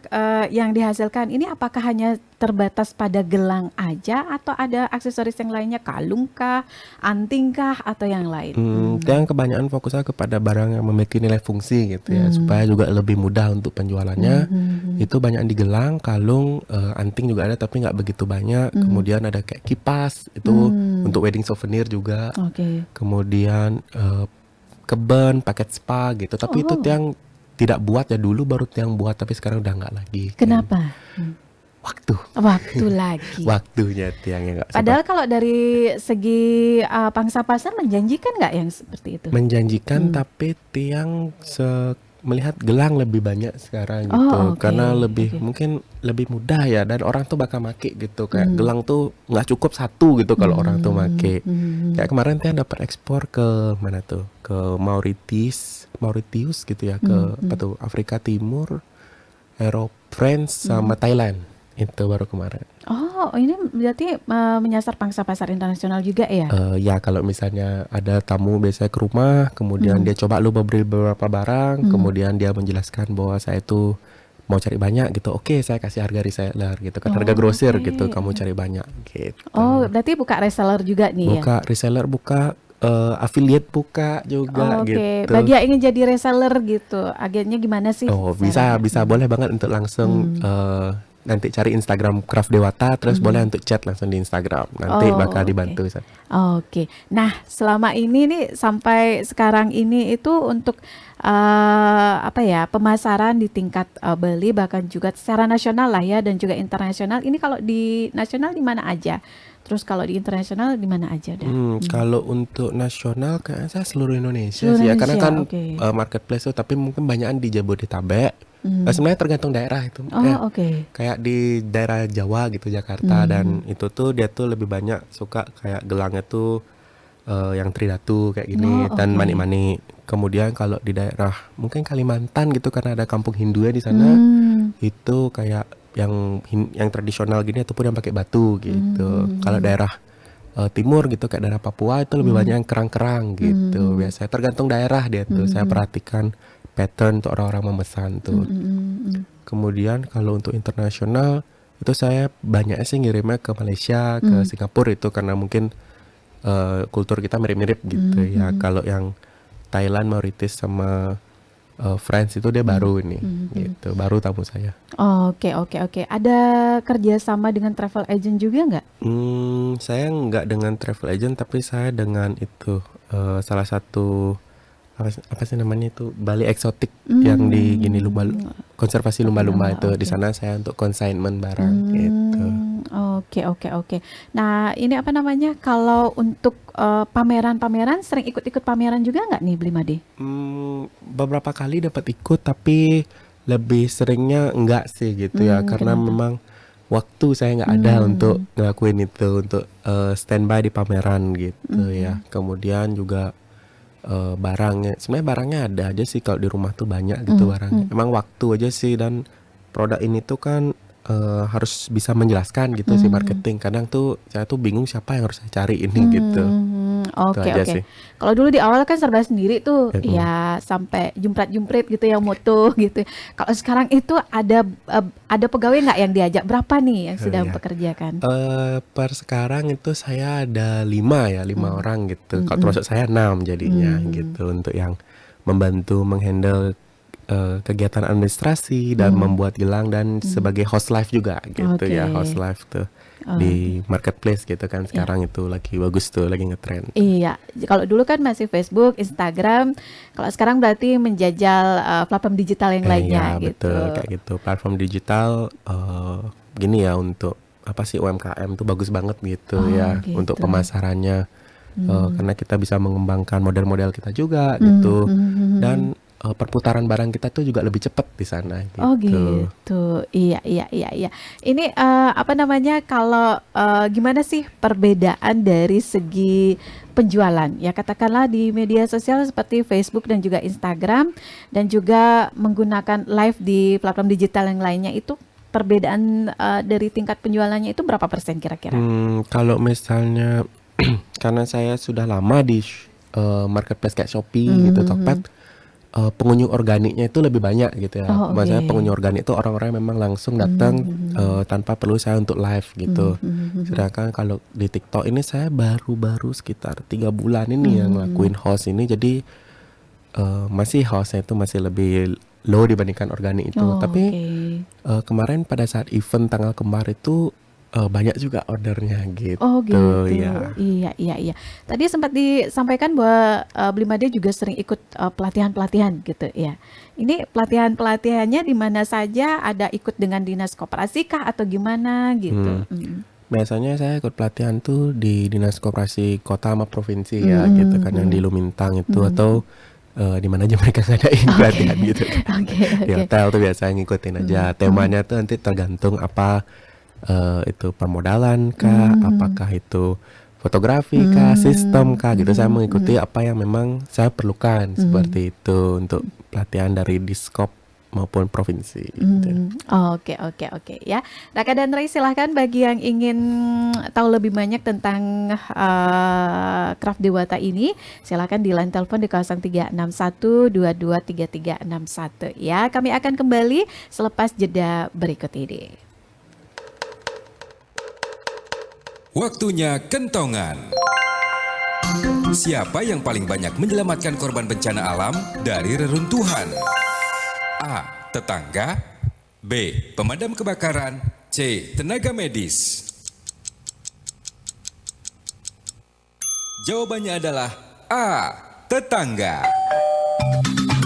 S1: yang dihasilkan ini apakah hanya terbatas pada gelang aja atau ada aksesoris yang lainnya, kalung kah, anting kah, atau yang lain?
S2: Yang kebanyakan fokusnya kepada barang yang memiliki nilai fungsi gitu ya, supaya juga lebih mudah untuk penjualannya. Itu banyak di gelang, kalung, anting juga ada tapi nggak begitu banyak. Kemudian ada kayak kipas, itu untuk wedding souvenir juga.
S1: Oke.
S2: Kemudian keben, paket spa gitu. Tapi itu Tiang tidak buat ya, dulu baru Tiang buat tapi sekarang udah nggak lagi.
S1: Kenapa? Waktu lagi.
S2: Waktunya Tiang yang nggak.
S1: Padahal kalau dari segi pangsa pasar menjanjikan nggak yang seperti itu?
S2: Menjanjikan, tapi Tiang melihat gelang lebih banyak sekarang gitu, karena mungkin lebih mudah ya, dan orang tuh bakal make gitu. Kayak gelang tuh nggak cukup satu gitu kalau orang tuh make. Kayak kemarin Tiang dapat ekspor ke mana tuh, ke Mauritius gitu ya, ke apa tuh, Afrika Timur, France sama Thailand. Itu baru kemarin.
S1: Oh, ini berarti menyasar pangsa pasar internasional juga ya?
S2: Ya, kalau misalnya ada tamu biasanya ke rumah, kemudian dia coba lu beli beberapa barang, kemudian dia menjelaskan bahwa saya itu mau cari banyak gitu. Oke, saya kasih harga reseller gitu kan, harga grosir gitu, kamu cari banyak gitu.
S1: Oh, berarti buka reseller juga nih ya?
S2: Buka reseller, buka affiliate buka juga gitu.
S1: Bagi yang ingin jadi reseller gitu, agennya gimana sih?
S2: Oh, bisa boleh banget untuk langsung nanti cari Instagram Craft Dewata, terus boleh untuk chat langsung di Instagram. Nanti bakal dibantu.
S1: Oke. Nah, selama ini nih sampai sekarang ini itu untuk pemasaran di tingkat Bali, bahkan juga secara nasional lah ya, dan juga internasional. Ini kalau di nasional di mana aja? Terus kalau di internasional di mana aja dah?
S2: Kalau untuk nasional kayaknya saya seluruh Indonesia sih ya, karena kan marketplace tuh, tapi mungkin banyakan di Jabodetabek. Sebenarnya tergantung daerah itu. Kayak di daerah Jawa gitu, Jakarta, dan itu tuh dia tuh lebih banyak suka kayak gelangnya tuh yang tridatu kayak gini, dan manik-manik. Kemudian kalau di daerah mungkin Kalimantan gitu, karena ada kampung Hindu ya di sana, itu kayak yang tradisional gini ataupun yang pakai batu gitu. Kalau daerah timur gitu kayak daerah Papua itu lebih banyak yang kerang-kerang gitu. Biasanya tergantung daerah dia tuh. Saya perhatikan pattern untuk orang-orang memesan tuh. Kemudian kalau untuk internasional itu saya banyak sih ngirimnya ke Malaysia, ke Singapura, itu karena mungkin kultur kita mirip-mirip gitu ya. Kalau yang Thailand, Mauritius sama France itu dia baru ini, gitu, baru tamu saya.
S1: Oke. Ada kerjasama dengan travel agent juga nggak?
S2: Saya nggak dengan travel agent, tapi saya dengan itu salah satu apa sih namanya itu, Bali Eksotik yang di gini, konservasi lumba-lumba itu. Di sana saya untuk consignment barang gitu.
S1: Oke. Nah, ini apa namanya? Kalau untuk pameran-pameran, sering ikut-ikut pameran juga nggak nih Blimade?
S2: Beberapa kali dapat ikut, tapi lebih seringnya enggak sih gitu ya, karena memang waktu saya nggak ada untuk ngelakuin itu, untuk standby di pameran gitu ya. Kemudian juga sebenarnya barangnya ada aja sih, kalau di rumah tuh banyak gitu barangnya. Emang waktu aja sih, dan produk ini tuh kan harus bisa menjelaskan gitu sih marketing. Kadang tuh saya tuh bingung siapa yang harus saya cari ini gitu.
S1: Oke. Kalau dulu di awal kan serba sendiri tuh, ya sampai jumpret-jumpret gitu yang moto gitu. Kalau sekarang itu ada pegawai nggak yang diajak? Berapa nih yang sudah mempekerjakan?
S2: Per sekarang itu saya ada 5 orang gitu. Kalau termasuk saya 6 jadinya gitu, untuk yang membantu menghandle kegiatan administrasi dan membuat gelang, dan sebagai host live juga gitu ya. Host live tuh di marketplace gitu kan sekarang itu lagi bagus tuh, lagi ngetrend.
S1: Iya, kalau dulu kan masih Facebook, Instagram. Kalau sekarang berarti menjajal platform digital yang lainnya gitu.
S2: Betul, kayak gitu. Platform digital gini ya, untuk apa sih, UMKM tuh bagus banget gitu ya,
S1: gitu.
S2: untuk pemasarannya. karena kita bisa mengembangkan model-model kita juga gitu, dan perputaran barang kita tuh juga lebih cepat di sana gitu.
S1: Oh gitu, iya. Ini apa namanya, kalau gimana sih perbedaan dari segi penjualan? Ya katakanlah di media sosial seperti Facebook dan juga Instagram, dan juga menggunakan live di platform digital yang lainnya, itu perbedaan dari tingkat penjualannya itu berapa persen kira-kira?
S2: Kalau misalnya karena saya sudah lama di marketplace kayak Shopee gitu, Tokped, pengunjung organiknya itu lebih banyak gitu ya.
S1: Oh, oke.
S2: Maksudnya pengunjung organik itu orang-orang yang memang langsung datang tanpa perlu saya untuk live gitu. Sedangkan kalau di TikTok ini saya baru sekitar 3 bulan ini yang ngelakuin host ini, jadi masih hostnya itu masih lebih low dibandingkan organik itu.
S1: Oh,
S2: Tapi
S1: oke.
S2: kemarin pada saat event tanggal kembar itu banyak juga ordernya gitu.
S1: Oh gitu,
S2: Ya.
S1: iya. Tadi sempat disampaikan bahwa Blimade juga sering ikut pelatihan-pelatihan gitu ya. Ini pelatihan-pelatihannya di mana saja, ada ikut dengan dinas koperasi kah atau gimana gitu?
S2: Biasanya saya ikut pelatihan tuh di dinas koperasi kota sama provinsi ya gitu kan, yang di Lumintang itu, atau di mana aja mereka ngadain pelatihan gitu. Di hotel tuh biasanya ngikutin aja. Temanya tuh nanti tergantung apa, itu permodalan kah, apakah itu fotografi kah, sistem kah gitu. Saya mengikuti apa yang memang saya perlukan seperti itu untuk pelatihan dari Diskop maupun provinsi gitu.
S1: Oke ya. Raka dan Ray, silahkan bagi yang ingin tahu lebih banyak tentang Craft Dewata ini, silahkan di line telepon di 0361223361 ya. Kami akan kembali selepas jeda berikut ini.
S9: Waktunya kentongan. Siapa yang paling banyak menyelamatkan korban bencana alam dari reruntuhan? A. Tetangga. B. Pemadam kebakaran. C. Tenaga medis. Jawabannya adalah A. Tetangga.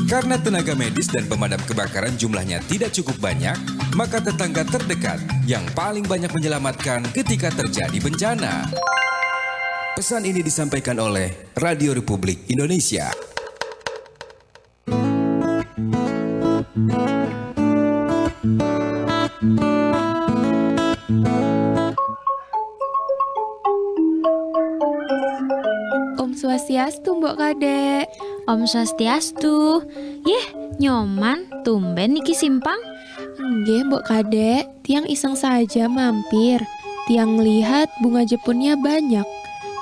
S9: Karena tenaga medis dan pemadam kebakaran jumlahnya tidak cukup banyak, maka tetangga terdekat yang paling banyak menyelamatkan ketika terjadi bencana. Pesan ini disampaikan oleh Radio Republik Indonesia.
S10: Om Swastiastu, Mbok Kadek.
S11: Om Swastiastu. Yeh, nyoman, tumben niki simpang.
S10: Nggih, Mbok Kadek, tiang iseng saja mampir. Tiang lihat bunga jepunnya banyak.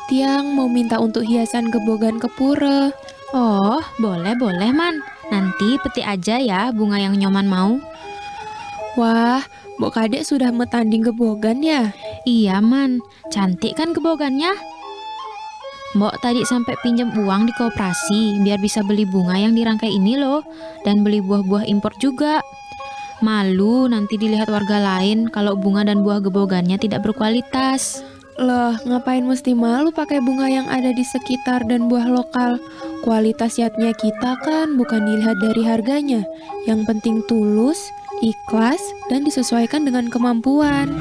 S10: Tiang mau minta untuk hiasan gebogan ke pura.
S11: Oh, boleh man. Nanti petik aja ya bunga yang nyoman mau.
S10: Wah, Mbok Kadek sudah metanding gebogan ya?
S11: Iya man, cantik kan gebogannya? Mbok tadi sampai pinjam uang di koperasi biar bisa beli bunga yang dirangkai ini loh, dan beli buah-buah impor juga. Malu nanti dilihat warga lain kalau bunga dan buah gebogannya tidak berkualitas.
S10: Loh, ngapain mesti malu pakai bunga yang ada di sekitar dan buah lokal? Kualitas yatnya kita kan bukan dilihat dari harganya. Yang penting tulus, ikhlas, dan disesuaikan dengan kemampuan.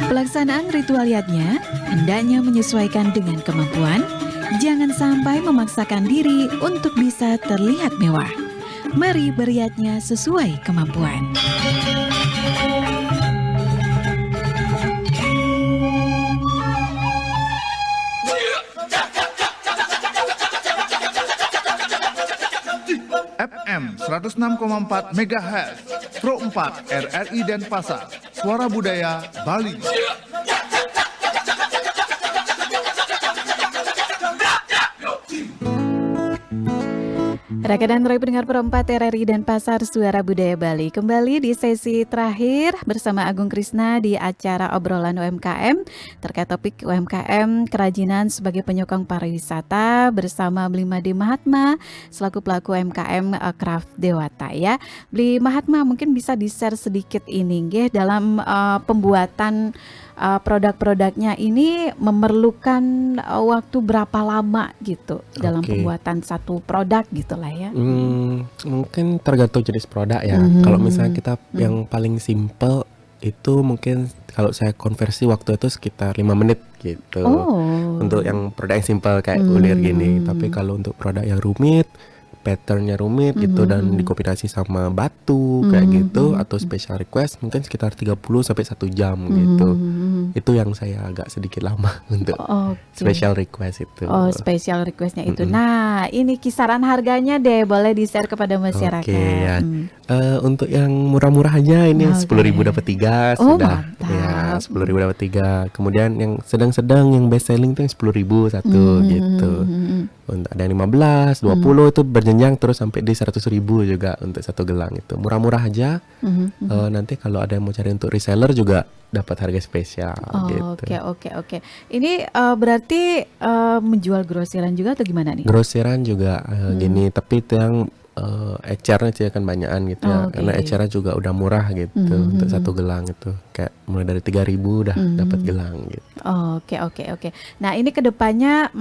S1: Pelaksanaan ritual yatnya hendaknya menyesuaikan dengan kemampuan. Jangan sampai memaksakan diri untuk bisa terlihat mewah. Mari beriatnya sesuai kemampuan.
S7: FM 106,4 MHz, Pro 4 RRI Denpasar, Suara Budaya Bali.
S1: Raka dan Roy pendengar Pro 4 RRI Denpasar, Suara Budaya Bali. Kembali di sesi terakhir bersama Agung Krisna di acara obrolan UMKM terkait topik UMKM kerajinan sebagai penyokong pariwisata bersama Blimade Mahatma selaku pelaku UMKM Craft Dewata ya. Bli Mahatma, mungkin bisa di-share sedikit ini nggih dalam pembuatan produk-produknya ini memerlukan waktu berapa lama gitu dalam pembuatan satu produk gitulah ya.
S2: Mungkin tergantung jenis produk ya. Kalau misalnya kita yang paling simple itu mungkin kalau saya konversi waktu itu sekitar 5 menit gitu.
S1: Oh.
S2: Untuk yang produk yang simple kayak ulir gini. Tapi kalau untuk produk yang rumit, patternnya rumit gitu dan dikombinasi sama batu kayak gitu atau special request mungkin sekitar 30 sampai 1 jam gitu. Itu yang saya agak sedikit lama untuk special request itu.
S1: Oh, special requestnya itu. Nah, ini kisaran harganya deh, boleh di-share kepada masyarakat.
S2: Oke ya. Untuk yang murah-murah aja ini 10.000 dapat 3 sudah.
S1: Mantap.
S2: Ya, 10.000 dapat 3. Kemudian yang sedang-sedang yang best selling tuh yang 10.000 satu gitu. Untuk ada yang 15, 20 itu berjenjang terus sampai di 100.000 juga untuk satu gelang itu. Murah-murah aja. Nanti kalau ada yang mau cari untuk reseller juga dapat harga spesial gitu.
S1: Oke. Ini berarti menjual grosiran juga atau gimana nih?
S2: Grosiran juga gini, tapi itu yang ecernya sih akan banyakan gitu ya. Karena ecernya juga udah murah gitu untuk satu gelang itu. Kayak mulai dari 3.000 udah dapat gelang gitu.
S1: Oke. Nah, ini kedepannya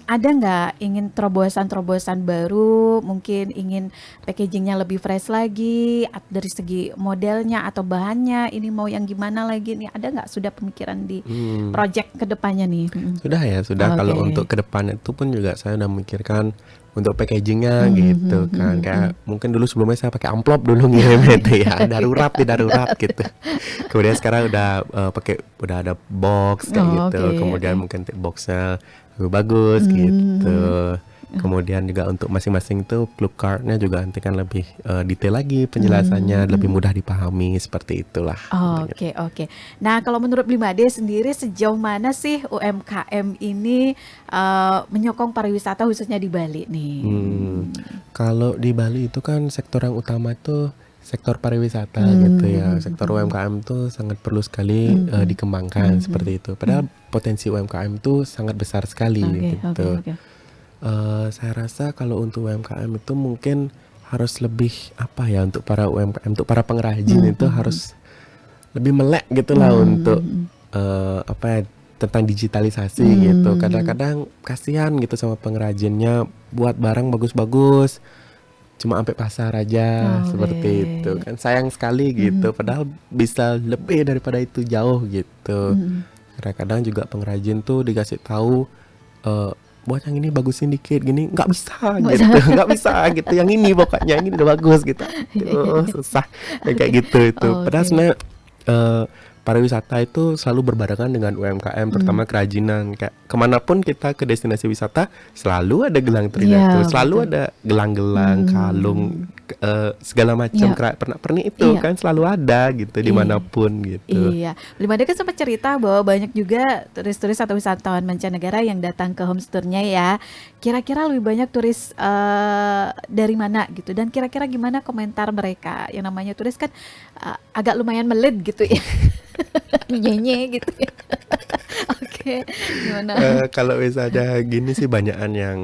S1: ada nggak ingin terobosan-terobosan baru, mungkin ingin packagingnya lebih fresh lagi dari segi modelnya atau bahannya, ini mau yang gimana lagi nih? Ada nggak sudah pemikiran di project kedepannya nih?
S2: Sudah. Kalau untuk kedepannya itu pun juga saya udah memikirkan untuk packagingnya gitu kan. Kayak mungkin dulu sebelumnya saya pakai amplop dulu ngirim itu ya, darurat gitu. Kemudian sekarang udah udah ada box kayak gitu. Kemudian mungkin boxnya lebih bagus gitu. Kemudian juga untuk masing-masing tuh clue cardnya juga nanti kan lebih detail lagi penjelasannya, lebih mudah dipahami seperti itulah.
S1: Oke. Nah, kalau menurut Blimade sendiri sejauh mana sih UMKM ini menyokong pariwisata khususnya di Bali nih?
S2: Kalau di Bali itu kan sektor yang utama itu sektor pariwisata gitu ya. Sektor UMKM itu sangat perlu sekali dikembangkan seperti itu. Padahal potensi UMKM itu sangat besar sekali gitu. Saya rasa kalau untuk UMKM itu mungkin harus lebih untuk para UMKM, untuk para pengrajin itu harus lebih melek gitulah untuk tentang digitalisasi gitu. Kadang-kadang kasihan gitu sama pengrajinnya buat barang bagus-bagus cuma sampai pasar aja seperti itu kan, sayang sekali gitu. Padahal bisa lebih daripada itu jauh gitu. Kadang-kadang juga pengrajin tuh dikasih tahu buat yang ini bagusin dikit gini, nggak bisa gitu, yang ini pokoknya ini udah bagus gitu. Susah kayak gitu itu. Padahal sebenarnya pariwisata itu selalu berbarengan dengan UMKM, terutama kerajinan. Kayak kemanapun kita ke destinasi wisata selalu ada gelang tridatu, selalu ada gelang-gelang, kalung, segala macam pernak-pernik itu kan selalu ada gitu dimanapun gitu.
S1: Blimade kan sempat cerita bahwa banyak juga turis-turis atau wisatawan mancanegara yang datang ke homestay-nya ya. Kira-kira lebih banyak turis dari mana gitu, dan kira-kira gimana komentar mereka? Yang namanya turis kan agak lumayan melit gitu ya. Nyenye gitu ya. Oke, gimana?
S2: Kalau misalnya gini sih banyakan yang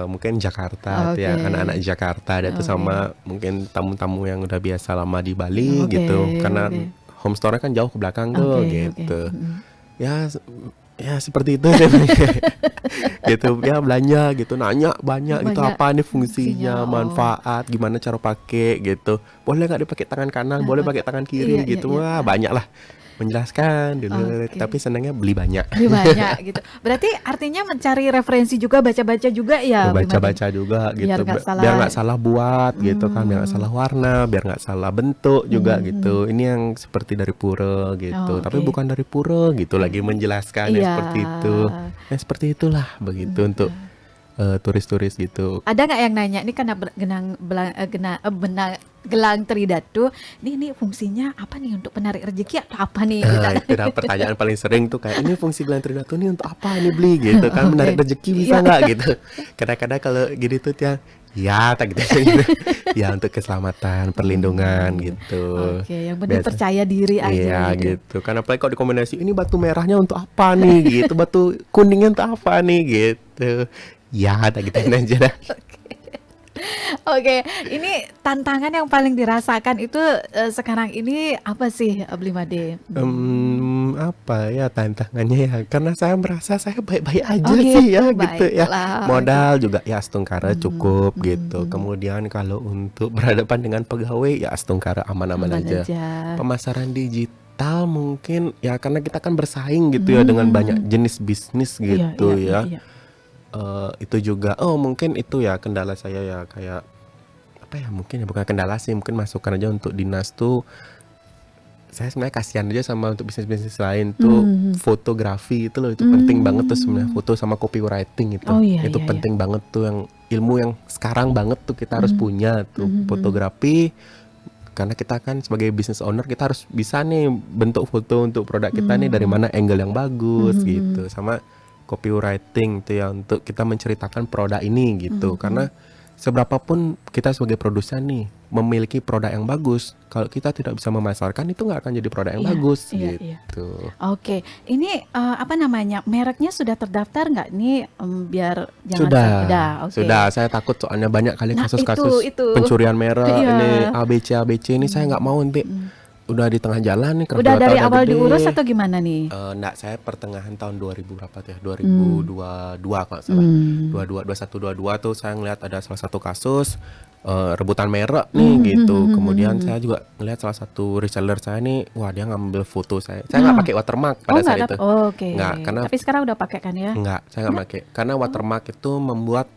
S2: mungkin Jakarta, ya anak-anak Jakarta ada tuh sama mungkin tamu-tamu yang udah biasa lama di Bali gitu, karena homestore kan jauh ke belakang tuh gitu. Ya seperti itu gitu ya, belanja gitu, nanya banyak gitu, apa nih fungsinya, manfaat, gimana cara pakai gitu, boleh nggak dipakai tangan kanan, boleh pakai tangan kiri gitu. Wah banyak lah menjelaskan dulu, tapi senangnya beli banyak
S1: gitu. Berarti artinya mencari referensi juga, baca-baca juga ya,
S2: baca-baca juga gitu, biar nggak salah buat gitu kan, biar nggak salah warna, biar nggak salah bentuk juga gitu. Ini yang seperti dari pura gitu, tapi bukan dari pura gitu, lagi menjelaskan seperti itu. Seperti itulah begitu untuk turis-turis gitu.
S1: Ada nggak yang nanya, ini karena gelang tridatu, ini fungsinya apa nih, untuk penarik rezeki atau apa nih?
S2: Itu dah pertanyaan paling sering tuh, kayak ini fungsi gelang tridatu ini untuk apa ini beli gitu kan, menarik rezeki bisa nggak gitu. Kadang-kadang kalau gini tuh tak gitu. Ya untuk keselamatan, perlindungan gitu.
S1: Yang penting percaya diri aja
S2: gitu. Karena apalagi kalau dikombinasi, ini batu merahnya untuk apa nih gitu, batu kuningnya untuk apa nih gitu. Tak gituin aja dah.
S1: Oke, ini tantangan yang paling dirasakan itu sekarang ini apa sih, Blimade?
S2: Apa ya tantangannya ya? Karena saya merasa saya baik-baik aja sih ya gitu ya. Modal juga ya Astungkara cukup gitu. Kemudian kalau untuk berhadapan dengan pegawai ya Astungkara aman-aman aja. Pemasaran digital digital mungkin ya karena kita kan bersaing gitu ya dengan banyak jenis bisnis gitu ya. Itu juga mungkin itu ya kendala saya ya, kayak apa ya, mungkin ya bukan kendala sih, mungkin masukan aja untuk dinas tuh. Saya sebenarnya kasihan aja sama untuk bisnis-bisnis lain tuh, fotografi itu loh, itu penting banget tuh sebenarnya, foto sama copywriting itu. Itu penting banget tuh, yang ilmu yang sekarang banget tuh kita harus punya tuh, fotografi. Karena kita kan sebagai business owner kita harus bisa nih bentuk foto untuk produk kita nih dari mana angle yang bagus gitu, sama copywriting itu ya untuk kita menceritakan produk ini gitu. Karena seberapapun kita sebagai produsen nih memiliki produk yang bagus, kalau kita tidak bisa memasarkan itu nggak akan jadi produk yang bagus gitu.
S1: Oke, ini apa namanya, mereknya sudah terdaftar nggak nih, biar jangan
S2: sudah. Saya takut soalnya banyak kali kasus-kasus pencurian merek ini ABC ini, saya nggak mau nanti udah di tengah jalan nih.
S1: Udah dari awal diurus atau gimana nih?
S2: Enggak, saya pertengahan tahun 2000 berapa tuh ya, 2022 kalau salah, 21 22 tuh saya ngeliat ada salah satu kasus rebutan merek nih gitu. Kemudian saya juga ngeliat salah satu reseller saya nih, wah dia ngambil foto saya nggak pakai watermark pada saat itu. Nggak, karena
S1: tapi sekarang udah pakai kan ya?
S2: Nggak, saya nggak pakai karena watermark itu membuat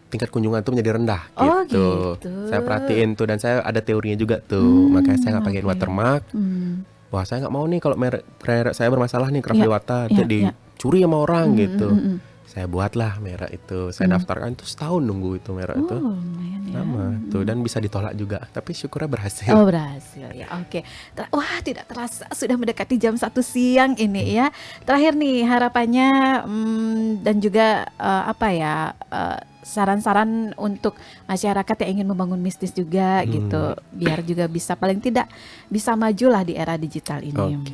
S2: tingkat kunjungan itu menjadi rendah gitu. Saya perhatiin tuh, dan saya ada teorinya juga tuh, makanya saya nggak pakai watermark. Wah, saya nggak mau nih kalau merek saya bermasalah nih, Craftliwata dicuri sama orang gitu. Saya buatlah merek itu, saya daftarkan tuh setahun nunggu itu merek itu. Sama tuh, dan bisa ditolak juga, tapi syukurnya berhasil.
S1: Berhasil ya, oke. Wah, tidak terasa sudah mendekati jam 1 siang ini ya. Terakhir nih harapannya dan juga apa ya, saran-saran untuk masyarakat yang ingin membangun bisnis juga gitu, biar juga bisa paling tidak bisa majulah di era digital ini.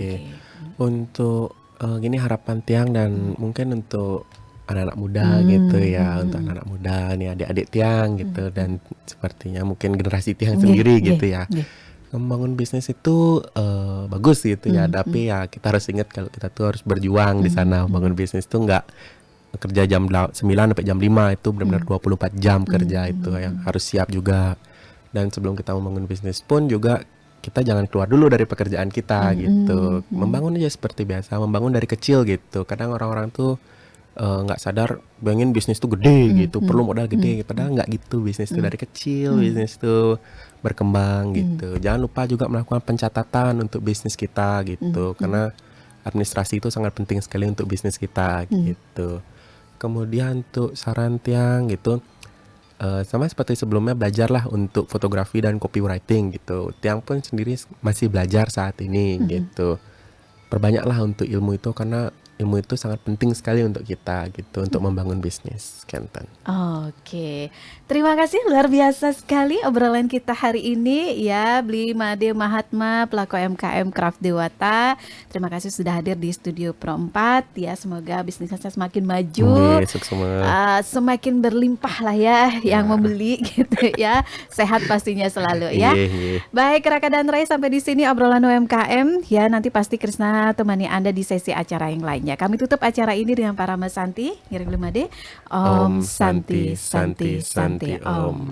S2: Untuk gini harapan Tiang dan mungkin untuk anak-anak muda gitu ya, untuk anak-anak muda nih, adik-adik Tiang gitu, dan sepertinya mungkin generasi Tiang sendiri gitu ya. Membangun bisnis itu bagus gitu ya, tapi ya kita harus ingat kalau kita tuh harus berjuang di sana. Membangun bisnis tuh nggak kerja jam 9 sampai jam 5, itu benar-benar 24 jam kerja itu yang harus siap juga. Dan sebelum kita membangun bisnis pun juga kita jangan keluar dulu dari pekerjaan kita gitu. Membangun aja seperti biasa, membangun dari kecil gitu. Kadang orang-orang tuh nggak sadar pengen bisnis tuh gede gitu, perlu modal gede, padahal nggak gitu. Bisnis tuh dari kecil, bisnis tuh berkembang gitu. Jangan lupa juga melakukan pencatatan untuk bisnis kita gitu, karena administrasi itu sangat penting sekali untuk bisnis kita gitu. Kemudian untuk saran Tiang gitu, sama seperti sebelumnya, belajarlah untuk fotografi dan copywriting gitu. Tiang pun sendiri masih belajar saat ini gitu. Perbanyaklah untuk ilmu itu, karena ilmu itu sangat penting sekali untuk kita gitu, untuk membangun bisnis, Kenten.
S1: Oke, terima kasih, luar biasa sekali obrolan kita hari ini ya, Bli Made Mahatma, pelaku UMKM Craftliwata. Terima kasih sudah hadir di Studio Pro 4 ya, semoga bisnisnya semakin maju, semakin berlimpah lah ya yang membeli gitu ya, sehat pastinya selalu ya. Baik Raka dan Ray, sampai di sini obrolan UMKM ya, nanti pasti Krisna temani Anda di sesi acara yang lain. Kami tutup acara ini dengan Parama Santi, ngiring Bli Made, Om Santi Santi Santi Om.